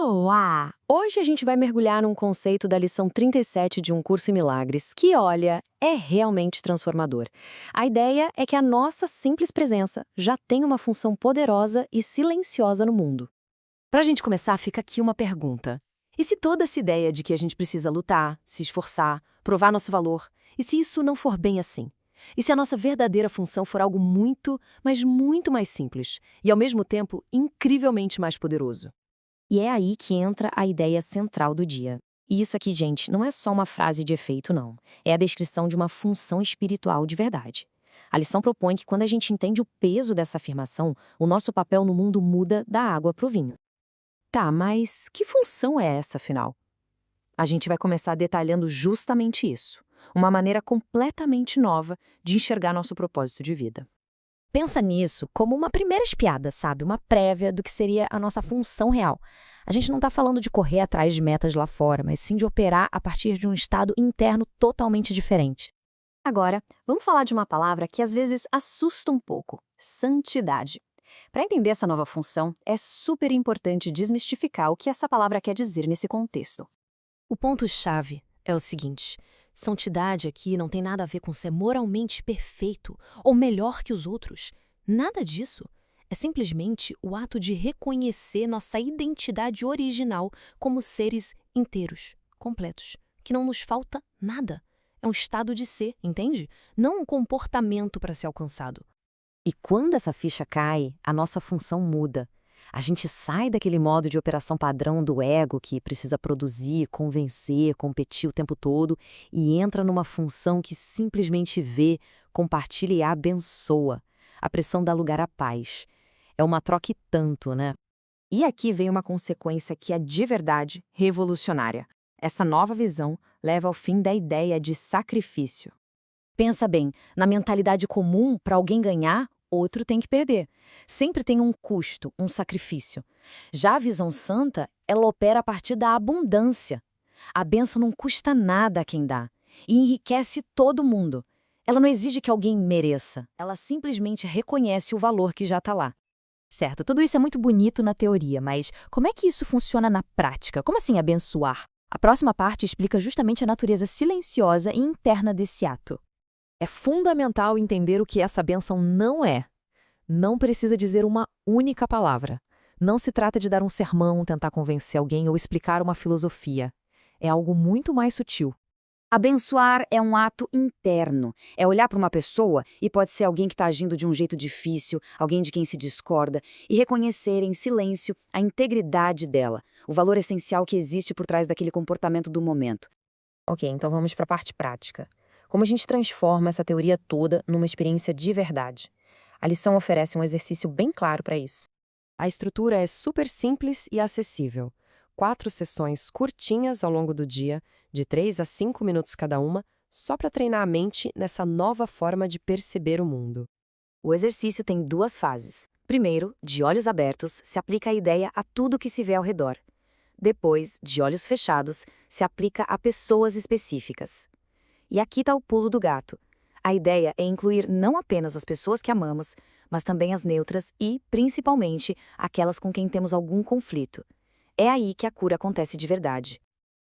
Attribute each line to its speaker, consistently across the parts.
Speaker 1: Boa! Hoje a gente vai mergulhar num conceito da lição 37 de Um Curso em Milagres, que, olha, é realmente transformador. A ideia é que a nossa simples presença já tem uma função poderosa e silenciosa no mundo.
Speaker 2: Pra gente começar, fica aqui uma pergunta. E se toda essa ideia de que a gente precisa lutar, se esforçar, provar nosso valor, e se isso não for bem assim? E se a nossa verdadeira função for algo muito, mas muito mais simples, e ao mesmo tempo incrivelmente mais poderoso?
Speaker 1: E é aí que entra a ideia central do dia. E isso aqui, gente, não é só uma frase de efeito, não. É a descrição de uma função espiritual de verdade. A lição propõe que quando a gente entende o peso dessa afirmação, o nosso papel no mundo muda da água para o vinho.
Speaker 2: Tá, mas que função é essa, afinal? A gente vai começar detalhando justamente isso. Uma maneira completamente nova de enxergar nosso propósito de vida.
Speaker 3: Pensa nisso como uma primeira espiada, sabe? Uma prévia do que seria a nossa função real. A gente não está falando de correr atrás de metas lá fora, mas sim de operar a partir de um estado interno totalmente diferente.
Speaker 4: Agora, vamos falar de uma palavra que às vezes assusta um pouco: santidade. Para entender essa nova função, é super importante desmistificar o que essa palavra quer dizer nesse contexto.
Speaker 2: O ponto-chave é o seguinte: santidade aqui não tem nada a ver com ser moralmente perfeito ou melhor que os outros. Nada disso. É simplesmente o ato de reconhecer nossa identidade original como seres inteiros, completos, que não nos falta nada. É um estado de ser, entende? Não um comportamento para ser alcançado. E quando essa ficha cai, a nossa função muda. A gente sai daquele modo de operação padrão do ego que precisa produzir, convencer, competir o tempo todo e entra numa função que simplesmente vê, compartilha e abençoa. A pressão dá lugar à paz. É uma troca e tanto, né? E aqui vem uma consequência que é de verdade revolucionária. Essa nova visão leva ao fim da ideia de sacrifício.
Speaker 3: Pensa bem, na mentalidade comum, para alguém ganhar, outro tem que perder. Sempre tem um custo, um sacrifício. Já a visão santa, ela opera a partir da abundância. A bênção não custa nada a quem dá e enriquece todo mundo. Ela não exige que alguém mereça, ela simplesmente reconhece o valor que já está lá. Certo, tudo isso é muito bonito na teoria, mas como é que isso funciona na prática? Como assim abençoar? A próxima parte explica justamente a natureza silenciosa e interna desse ato.
Speaker 2: É fundamental entender o que essa bênção não é. Não precisa dizer uma única palavra. Não se trata de dar um sermão, tentar convencer alguém ou explicar uma filosofia. É algo muito mais sutil.
Speaker 5: Abençoar é um ato interno. É olhar para uma pessoa, e pode ser alguém que está agindo de um jeito difícil, alguém de quem se discorda, e reconhecer em silêncio a integridade dela, o valor essencial que existe por trás daquele comportamento do momento.
Speaker 1: Ok, então vamos para a parte prática. Como a gente transforma essa teoria toda numa experiência de verdade? A lição oferece um exercício bem claro para isso. A estrutura é super simples e acessível. 4 sessões curtinhas ao longo do dia, de 3 a 5 minutos cada uma, só para treinar a mente nessa nova forma de perceber o mundo.
Speaker 4: O exercício tem 2 fases. Primeiro, de olhos abertos, se aplica a ideia a tudo que se vê ao redor. Depois, de olhos fechados, se aplica a pessoas específicas. E aqui está o pulo do gato. A ideia é incluir não apenas as pessoas que amamos, mas também as neutras e, principalmente, aquelas com quem temos algum conflito. É aí que a cura acontece de verdade.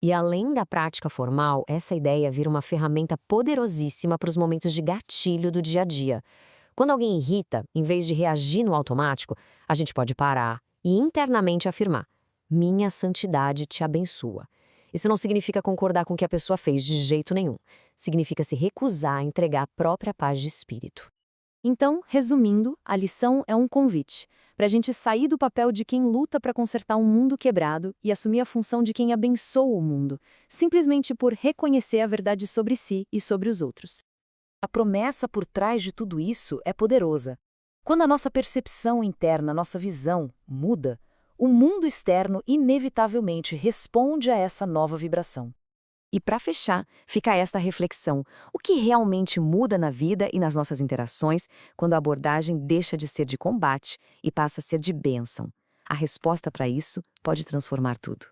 Speaker 1: E além da prática formal, essa ideia vira uma ferramenta poderosíssima para os momentos de gatilho do dia a dia. Quando alguém irrita, em vez de reagir no automático, a gente pode parar e internamente afirmar: minha santidade te abençoa. Isso não significa concordar com o que a pessoa fez de jeito nenhum. Significa se recusar a entregar a própria paz de espírito. Então, resumindo, a lição é um convite para a gente sair do papel de quem luta para consertar um mundo quebrado e assumir a função de quem abençoa o mundo, simplesmente por reconhecer a verdade sobre si e sobre os outros.
Speaker 2: A promessa por trás de tudo isso é poderosa. Quando a nossa percepção interna, nossa visão, muda, o mundo externo inevitavelmente responde a essa nova vibração.
Speaker 1: E para fechar, fica esta reflexão: o que realmente muda na vida e nas nossas interações quando a abordagem deixa de ser de combate e passa a ser de bênção? A resposta para isso pode transformar tudo.